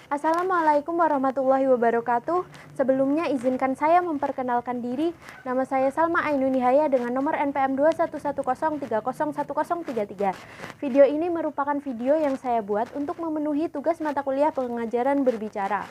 Assalamualaikum warahmatullahi wabarakatuh. Sebelumnya izinkan saya memperkenalkan diri. Nama saya Salma Ainunihaya dengan nomor NPM 2110301033. Video ini merupakan video yang saya buat untuk memenuhi tugas mata kuliah pengajaran berbicara.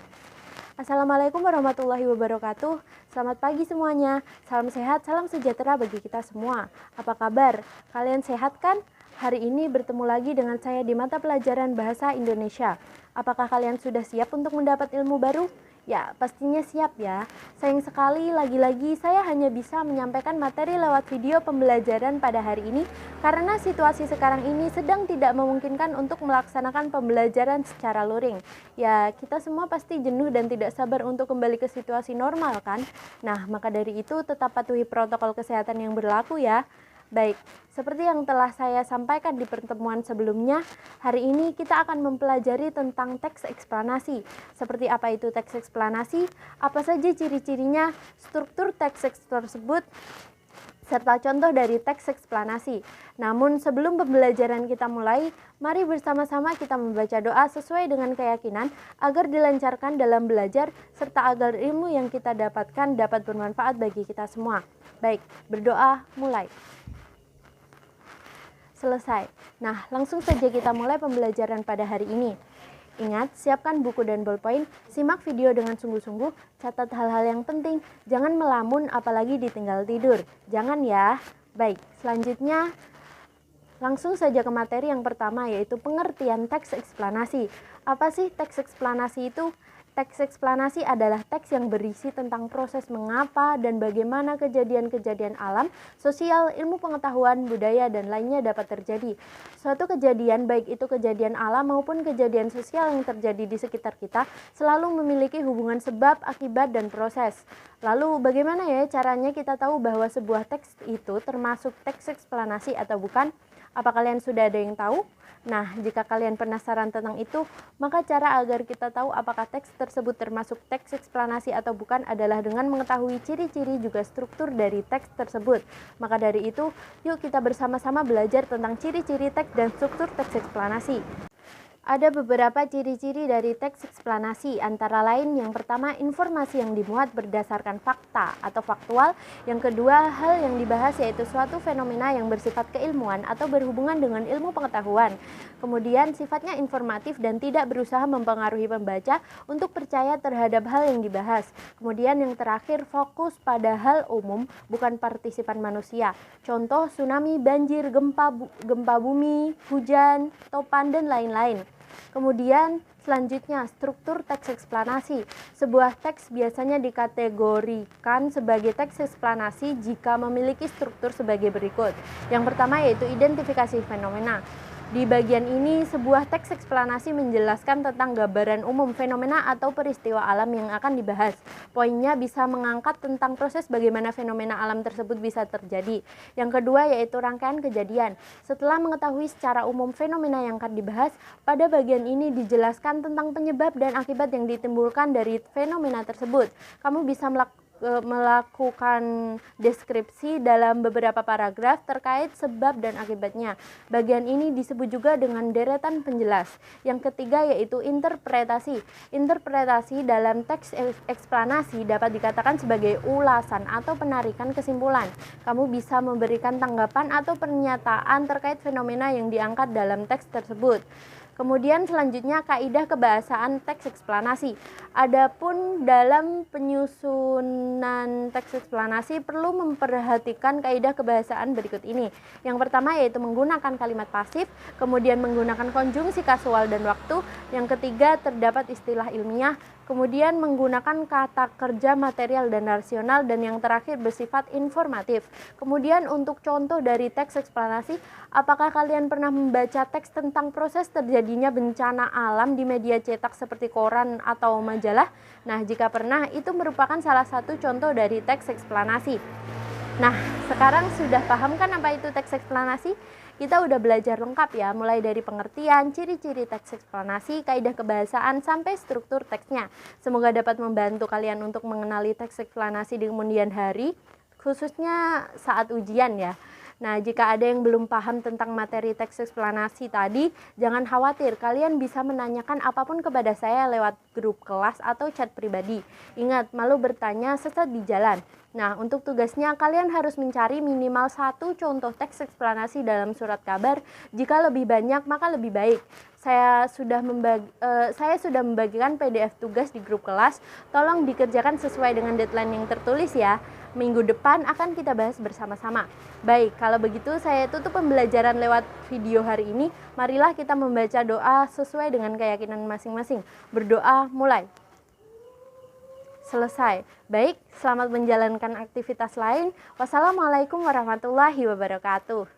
Assalamualaikum warahmatullahi wabarakatuh. Selamat pagi semuanya. Salam sehat, salam sejahtera bagi kita semua. Apa kabar? Kalian sehat kan? Hari ini bertemu lagi dengan saya di mata pelajaran Bahasa Indonesia. Apakah kalian sudah siap untuk mendapat ilmu baru? Ya, pastinya siap ya. Sayang sekali, lagi-lagi saya hanya bisa menyampaikan materi lewat video pembelajaran pada hari ini karena situasi sekarang ini sedang tidak memungkinkan untuk melaksanakan pembelajaran secara luring. Ya, kita semua pasti jenuh dan tidak sabar untuk kembali ke situasi normal kan? Nah, maka dari itu tetap patuhi protokol kesehatan yang berlaku ya. Baik, seperti yang telah saya sampaikan di pertemuan sebelumnya, hari ini kita akan mempelajari tentang teks eksplanasi. Seperti apa itu teks eksplanasi, apa saja ciri-cirinya, struktur teks tersebut, serta contoh dari teks eksplanasi. Namun sebelum pembelajaran kita mulai, mari bersama-sama kita membaca doa sesuai dengan keyakinan agar dilancarkan dalam belajar serta agar ilmu yang kita dapatkan dapat bermanfaat bagi kita semua. Baik, berdoa mulai. Selesai. Nah, langsung saja kita mulai pembelajaran pada hari ini. Ingat, siapkan buku dan bolpoin, simak video dengan sungguh-sungguh, catat hal-hal yang penting, jangan melamun apalagi ditinggal tidur. Jangan ya. Baik, selanjutnya langsung saja ke materi yang pertama yaitu pengertian teks eksplanasi. Apa sih teks eksplanasi itu? Teks eksplanasi adalah teks yang berisi tentang proses mengapa dan bagaimana kejadian-kejadian alam, sosial, ilmu pengetahuan, budaya, dan lainnya dapat terjadi. Suatu kejadian, baik itu kejadian alam maupun kejadian sosial yang terjadi di sekitar kita, selalu memiliki hubungan sebab, akibat, dan proses. Lalu bagaimana ya caranya kita tahu bahwa sebuah teks itu termasuk teks eksplanasi atau bukan? Apa kalian sudah ada yang tahu? Nah, jika kalian penasaran tentang itu, maka cara agar kita tahu apakah teks tersebut termasuk teks eksplanasi atau bukan adalah dengan mengetahui ciri-ciri juga struktur dari teks tersebut. Maka dari itu, yuk kita bersama-sama belajar tentang ciri-ciri teks dan struktur teks eksplanasi. Ada beberapa ciri-ciri dari teks eksplanasi, antara lain yang pertama informasi yang dimuat berdasarkan fakta atau faktual, yang kedua hal yang dibahas yaitu suatu fenomena yang bersifat keilmuan atau berhubungan dengan ilmu pengetahuan, kemudian sifatnya informatif dan tidak berusaha mempengaruhi pembaca untuk percaya terhadap hal yang dibahas, kemudian yang terakhir fokus pada hal umum bukan partisipan manusia, contoh tsunami, banjir, gempa bumi, hujan, topan, dan lain-lain. Kemudian selanjutnya struktur teks eksplanasi. Sebuah teks biasanya dikategorikan sebagai teks eksplanasi jika memiliki struktur sebagai berikut. Yang pertama yaitu identifikasi fenomena. Di bagian ini, sebuah teks eksplanasi menjelaskan tentang gambaran umum fenomena atau peristiwa alam yang akan dibahas. Poinnya bisa mengangkat tentang proses bagaimana fenomena alam tersebut bisa terjadi. Yang kedua yaitu rangkaian kejadian. Setelah mengetahui secara umum fenomena yang akan dibahas, pada bagian ini dijelaskan tentang penyebab dan akibat yang ditimbulkan dari fenomena tersebut. Kamu bisa melakukan deskripsi dalam beberapa paragraf terkait sebab dan akibatnya. Bagian ini disebut juga dengan deretan penjelas. Yang ketiga yaitu interpretasi. Interpretasi dalam teks eksplanasi dapat dikatakan sebagai ulasan atau penarikan kesimpulan. Kamu bisa memberikan tanggapan atau pernyataan terkait fenomena yang diangkat dalam teks tersebut. Kemudian selanjutnya kaidah kebahasaan teks eksplanasi. Adapun dalam penyusunan teks eksplanasi perlu memperhatikan kaidah kebahasaan berikut ini. Yang pertama yaitu menggunakan kalimat pasif, kemudian menggunakan konjungsi kasual dan waktu. Yang ketiga terdapat istilah ilmiah, kemudian menggunakan kata kerja material dan rasional, dan yang terakhir bersifat informatif. Kemudian untuk contoh dari teks eksplanasi, apakah kalian pernah membaca teks tentang proses terjadinya bencana alam di media cetak seperti koran atau majalah? Nah, jika pernah, itu merupakan salah satu contoh dari teks eksplanasi. Nah, sekarang sudah paham kan apa itu teks eksplanasi? Kita udah belajar lengkap ya, mulai dari pengertian, ciri-ciri teks eksplanasi, kaidah kebahasaan, sampai struktur teksnya. Semoga dapat membantu kalian untuk mengenali teks eksplanasi di kemudian hari, khususnya saat ujian ya. Nah, jika ada yang belum paham tentang materi teks eksplanasi tadi, jangan khawatir, kalian bisa menanyakan apapun kepada saya lewat grup kelas atau chat pribadi. Ingat, malu bertanya sesat di jalan. Nah, untuk tugasnya kalian harus mencari minimal 1 contoh teks eksplanasi dalam surat kabar. Jika lebih banyak, maka lebih baik. Saya sudah membagikan PDF tugas di grup kelas. Tolong dikerjakan sesuai dengan deadline yang tertulis ya. Minggu depan akan kita bahas bersama-sama. Baik, kalau begitu saya tutup pembelajaran lewat video hari ini. Marilah kita membaca doa sesuai dengan keyakinan masing-masing. Berdoa mulai. Selesai. Baik, selamat menjalankan aktivitas lain. Wassalamualaikum warahmatullahi wabarakatuh.